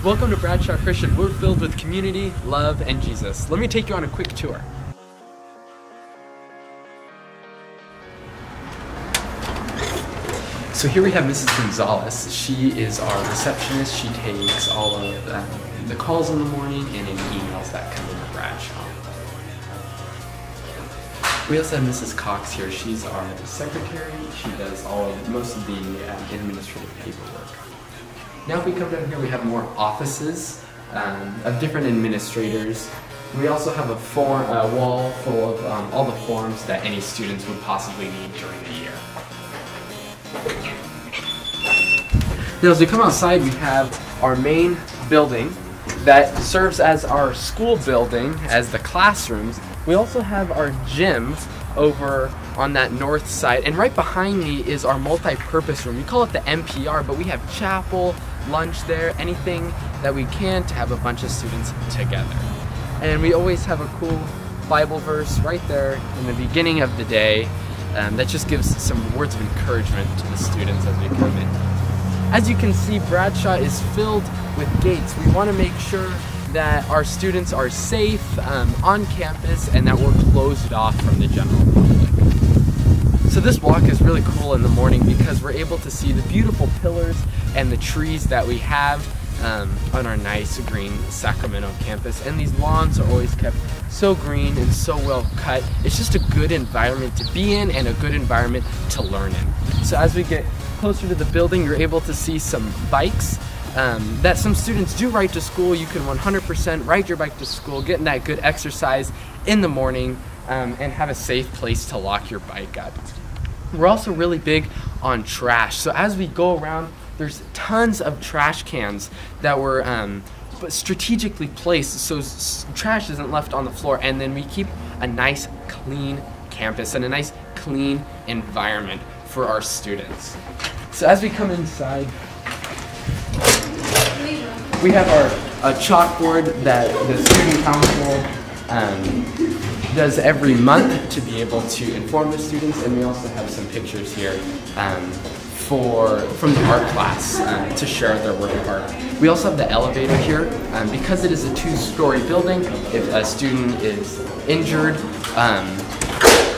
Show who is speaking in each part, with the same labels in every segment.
Speaker 1: Welcome to Bradshaw Christian. We're filled with community, love, and Jesus. Let me take you on a quick tour. So here we have Mrs. Gonzalez. She is our receptionist. She takes all of the calls in the morning and any emails that come into Bradshaw. We also have Mrs. Cox here. She's our secretary. She does most of the administrative paperwork. Now if we come down here, we have more offices of different administrators. We also have a wall full of all the forms that any students would possibly need during the year. Now as we come outside, we have our main building that serves as our school building, as the classrooms. We also have our gym over on that north side, and right behind me is our multi-purpose room. We call it the MPR, but we have chapel, lunch there, anything that we can to have a bunch of students together. And we always have a cool Bible verse right there in the beginning of the day that just gives some words of encouragement to the students as we come in. As you can see, Bradshaw is filled with gates. We want to make sure that our students are safe on campus and that we're closed off from the general public. So this walk is really cool in the morning because we're able to see the beautiful pillars and the trees that we have on our nice green Sacramento campus. And these lawns are always kept so green and so well cut. It's just a good environment to be in and a good environment to learn in. So as we get closer to the building, you're able to see some bikes that some students do ride to school. You can 100% ride your bike to school, getting that good exercise in the morning, and have a safe place to lock your bike up. We're also really big on trash. So as we go around, there's tons of trash cans that were strategically placed so trash isn't left on the floor, and then we keep a nice clean campus and a nice clean environment for our students. So as we come inside, we have our chalkboard that the student council does every month to be able to inform the students, and we also have some pictures here from the art class to share their work of art. We also have the elevator here because it is a two-story building. If a student is injured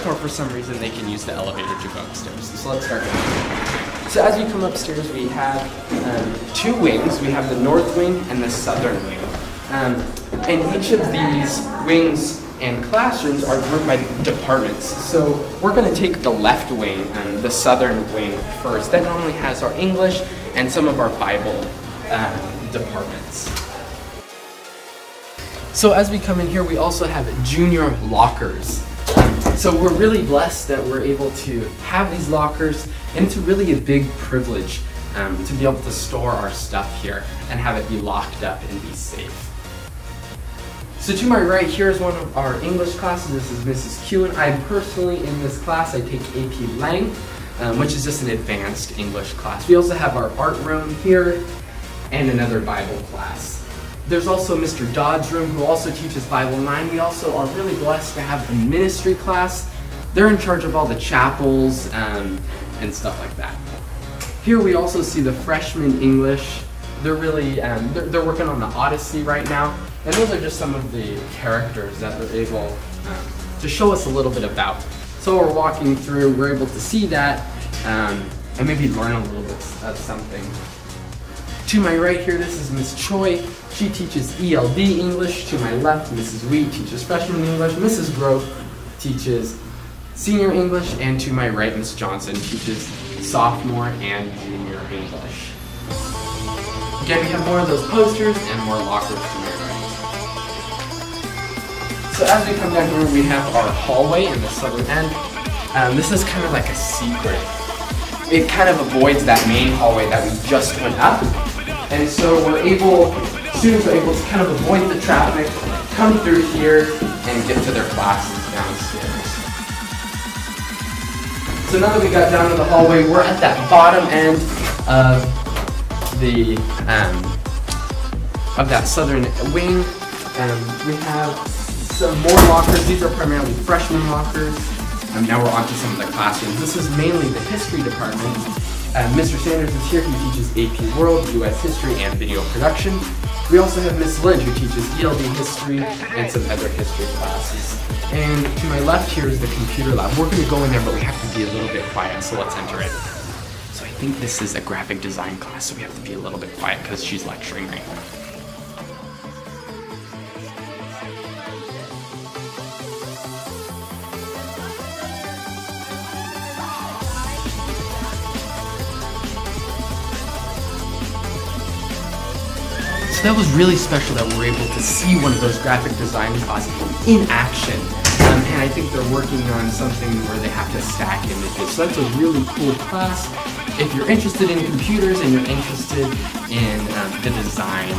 Speaker 1: or for some reason, they can use the elevator to go upstairs. So let's start with So as we come upstairs, we have two wings. We have the north wing and the southern wing. And each of these wings and classrooms are grouped by departments. So we're going to take the left wing, the southern wing first. That normally has our English and some of our Bible departments. So as we come in here, we also have junior lockers. So we're really blessed that we're able to have these lockers, and it's really a big privilege to be able to store our stuff here and have it be locked up and be safe. So to my right here is one of our English classes. This is Mrs. Q, and I'm personally in this class. I take AP Lang, which is just an advanced English class. We also have our art room here and another Bible class. There's also Mr. Dodd's room, who also teaches Bible 9. We also are really blessed to have a ministry class. They're in charge of all the chapels and stuff like that. Here we also see the freshman English. They're really they're working on the Odyssey right now, and those are just some of the characters that they're able to show us a little bit about. So we're walking through, we're able to see that and maybe learn a little bit of something. To my right here, this is Miss Choi. She teaches ELD English. To my left, Mrs. Wee teaches freshman English. Mrs. Grove teaches senior English. And to my right, Miss Johnson teaches sophomore and junior English. Again, we have more of those posters and more lockers to my right. So as we come down here, we have our hallway in the southern end. This is kind of like a secret. It kind of avoids that main hallway that we just went up. And so students are able to kind of avoid the traffic, come through here, and get to their classes downstairs. So now that we got down to the hallway, we're at that bottom end of that southern wing. We have some more lockers. These are primarily freshman lockers. Now we're on to some of the classrooms. This is mainly the history department. Mr. Sanders is here. He teaches AP World, US History, and Video Production. We also have Miss Lynn, who teaches ELD history and some other history classes. And to my left here is the computer lab. We're going to go in there, but we have to be a little bit quiet, so let's enter it. So I think this is a graphic design class, so we have to be a little bit quiet because she's lecturing right now. So that was really special that we were able to see one of those graphic design classes in action. And I think they're working on something where they have to stack images. So that's a really cool class. If you're interested in computers and you're interested in the design,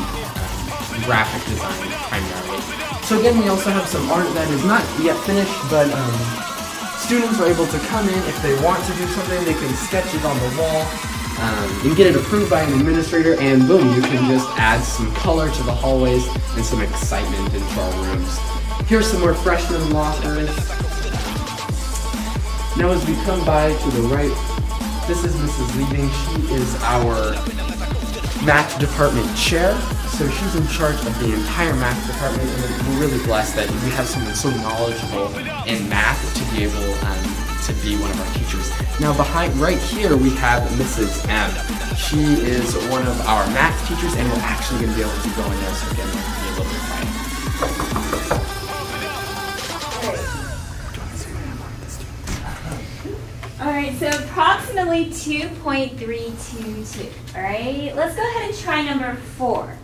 Speaker 1: graphic design primarily. So again, we also have some art that is not yet finished, but students are able to come in. If they want to do something, they can sketch it on the wall. And get it approved by an administrator, and boom, you can just add some color to the hallways and some excitement into our rooms. Here's some more freshman lockers. Now as we come by to the right, this is Mrs. Leading. She is our math department chair. So she's in charge of the entire math department, and we're really blessed that we have someone so knowledgeable in math to be able to be one of our teachers. Now right here we have Mrs. M. She is one of our math teachers, and we're actually going to be able to go in there, so again, we'll be a little bit quiet.
Speaker 2: Alright, so approximately 2.322. Alright, let's go ahead and try number 4.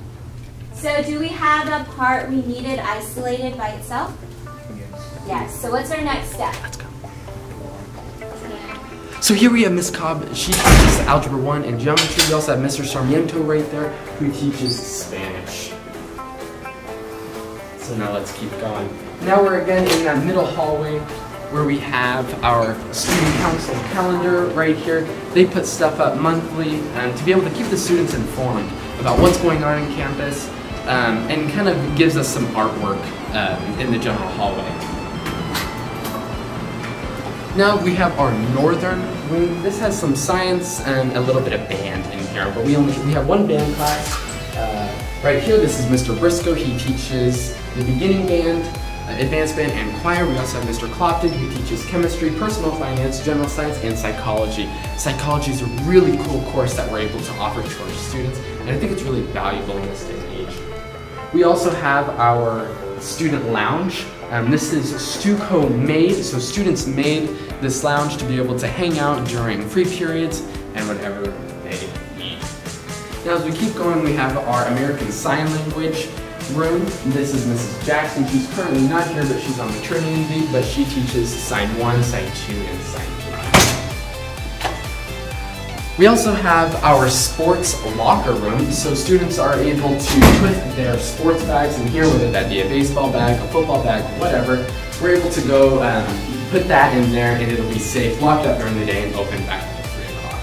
Speaker 2: So do we have the part we needed isolated by itself? Yes. So what's our next step?
Speaker 1: Let's go. So here we have Miss Cobb. She teaches Algebra 1 and Geometry. We also have Mr. Sarmiento right there, who teaches Spanish. So now let's keep going. Now we're again in that middle hallway where we have our student council calendar right here. They put stuff up monthly to be able to keep the students informed about what's going on in campus, and kind of gives us some artwork in the general hallway. Now we have our northern wing. This has some science and a little bit of band in here, but we have one band class. Right here, this is Mr. Briscoe. He teaches the beginning band, advanced band, and choir. We also have Mr. Clopton, who teaches chemistry, personal finance, general science, and psychology. Psychology is a really cool course that we're able to offer to our students, and I think it's really valuable in this day and age. We also have our student lounge. This is Stuco made, so students made this lounge to be able to hang out during free periods and whatever they need. Now as we keep going, we have our American Sign Language room. This is Mrs. Jackson. She's currently not here, but she's on maternity leave, but she teaches Sign 1, Sign 2, and Sign 3. We also have our sports locker room, so students are able to put their sports bags in here, whether that be a baseball bag, a football bag, whatever. We're able to go put that in there, and it'll be safe, locked up during the day, and open back at 3 o'clock.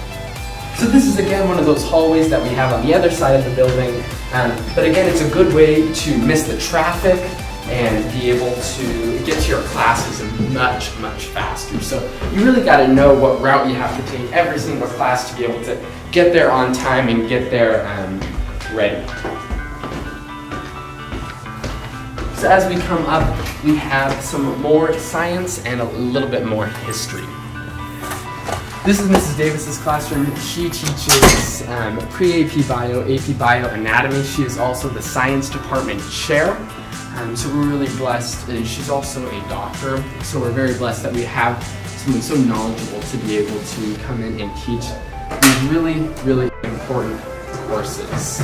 Speaker 1: So this is again one of those hallways that we have on the other side of the building, but again it's a good way to miss the traffic and be able to get to your classes much faster. So you really got to know what route you have to take every single class to be able to get there on time and get there ready. So as we come up, we have some more science and a little bit more history. This is Mrs. Davis's classroom. She teaches pre-AP Bio, AP Bio Anatomy. She is also the science department chair. So we're really blessed. She's also a doctor, so we're very blessed that we have someone so knowledgeable to be able to come in and teach these really important courses.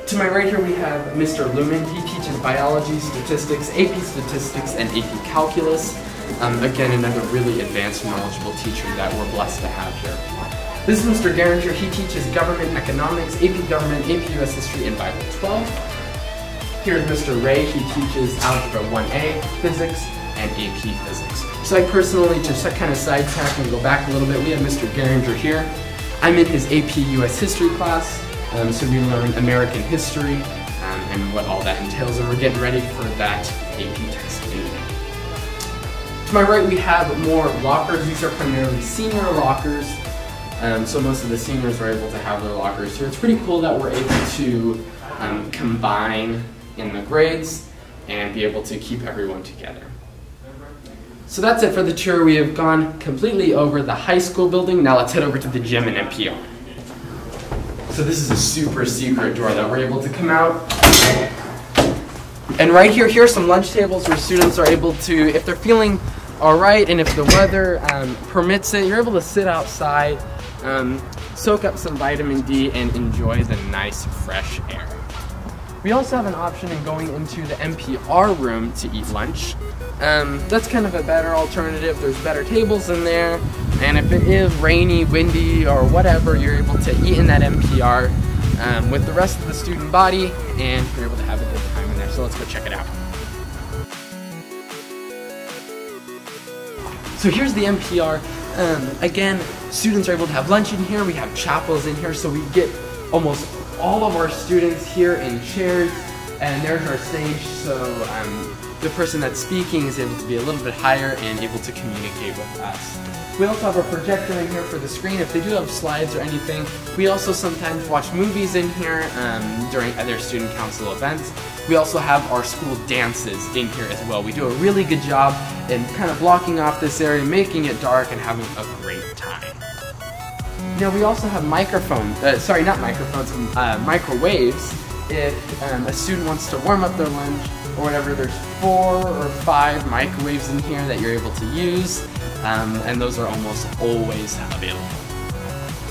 Speaker 1: To my right here we have Mr. Lumen. He teaches biology, statistics, AP statistics, and AP calculus. Again, another really advanced and knowledgeable teacher that we're blessed to have here. This is Mr. Garinger. He teaches government economics, AP government, AP US history, and Bible 12. Here's Mr. Ray. He teaches Algebra 1A, Physics, and AP Physics. So I personally, just kind of sidetrack and go back a little bit, we have Mr. Garinger here. I'm in his AP US history class, so we learn American history and what all that entails, and we're getting ready for that AP test in May. To my right we have more lockers. These are primarily senior lockers. So most of the seniors are able to have their lockers here. It's pretty cool that we're able to combine in the grades and be able to keep everyone together. So that's it for the tour. We have gone completely over the high school building. Now let's head over to the gym and NPR. So this is a super secret door that we're able to come out. And right here are some lunch tables where students are able to, if they're feeling all right and if the weather permits it, you're able to sit outside, soak up some vitamin D, and enjoy the nice fresh air. We also have an option in going into the NPR room to eat lunch. That's kind of a better alternative. There's better tables in there, and if it is rainy, windy, or whatever, you're able to eat in that NPR with the rest of the student body, and you're able to have a good time in there. So let's go check it out. So here's the NPR. Again, students are able to have lunch in here. We have chapels in here, so we get almost all of our students here in chairs, and there's our stage, so the person that's speaking is able to be a little bit higher and able to communicate with us. We also have a projector in here for the screen if they do have slides or anything. We also sometimes watch movies in here during other student council events. We also have our school dances in here as well. We do a really good job in kind of blocking off this area, making it dark, and having a great time. Now we also have microwaves if a student wants to warm up their lunch or whatever. There's 4 or 5 microwaves in here that you're able to use, and those are almost always available.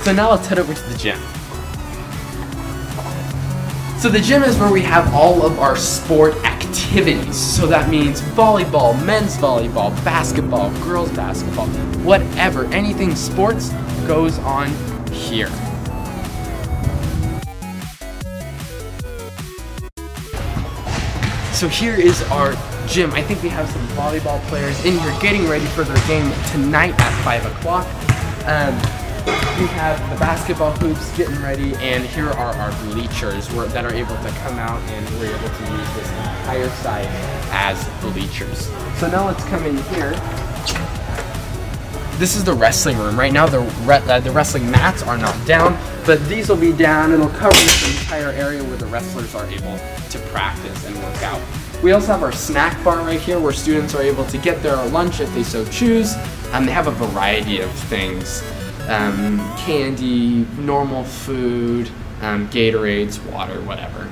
Speaker 1: So now let's head over to the gym. So the gym is where we have all of our sport activities. So that means volleyball, men's volleyball, basketball, girls basketball, whatever, anything sports goes on here. So here is our gym. I think we have some volleyball players in here getting ready for their game tonight at 5 o'clock. We have the basketball hoops getting ready, and here are our bleachers that are able to come out, and we're able to use this entire side as bleachers. So now let's come in here. This is the wrestling room. Right now the wrestling mats are not down, but these will be down. It'll cover this entire area where the wrestlers are able to practice and work out. We also have our snack bar right here where students are able to get their lunch if they so choose. They have a variety of things. Candy, normal food, Gatorades, water, whatever.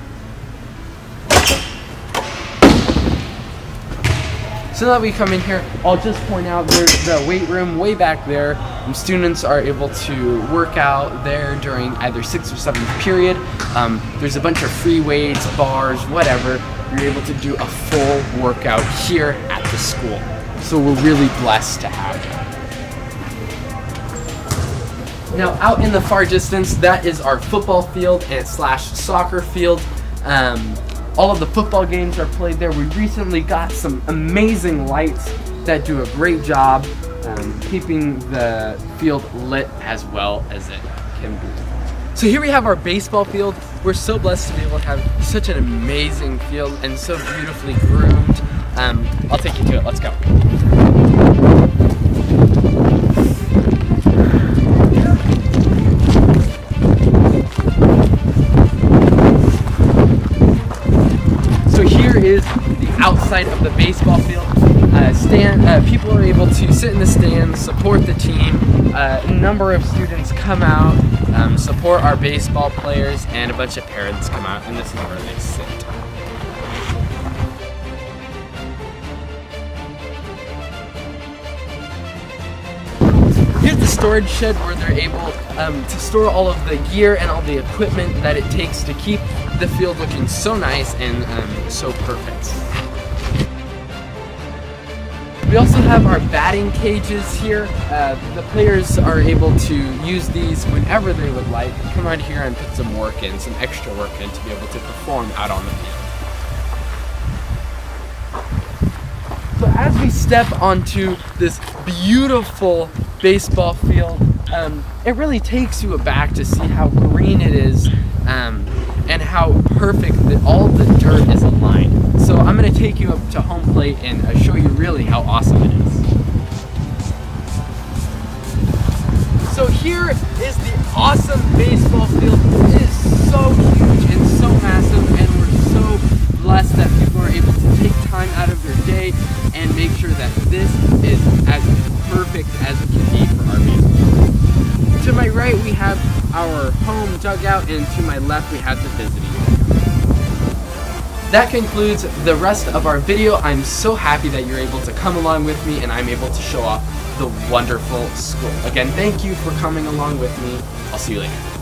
Speaker 1: So now that we come in here, I'll just point out there's the weight room way back there. Students are able to work out there during either 6th or 7th period. There's a bunch of free weights, bars, whatever. You're able to do a full workout here at the school. So we're really blessed to have it. Now out in the far distance, that is our football field and / soccer field. All of the football games are played there. We recently got some amazing lights that do a great job keeping the field lit as well as it can be. So here we have our baseball field. We're so blessed to be able to have such an amazing field and so beautifully groomed. I'll take you to it. Let's go. Is the outside of the baseball field. People are able to sit in the stands, support the team. A number of students come out, support our baseball players, and a bunch of parents come out, and this is where they sit. Here's the storage shed where they're able to store all of the gear and all the equipment that it takes to keep the field looking so nice and so perfect. We also have our batting cages here. The players are able to use these whenever they would like. Come out here and put some work in, some extra work in to be able to perform out on the field. So as we step onto this beautiful baseball field, it really takes you aback to see how green it is and how perfect all the dirt is aligned. So I'm going to take you up to home plate and show you really how awesome it is. So here is the awesome baseball field. It is so huge and so massive, and we're so blessed that people are able to take time out of their day and make sure that this is as perfect as it can be for our baseball. To my right we have our home dugout, and to my left we have the visiting dugout. That concludes the rest of our video. I'm so happy that you're able to come along with me and I'm able to show off the wonderful school. Again, thank you for coming along with me. I'll see you later.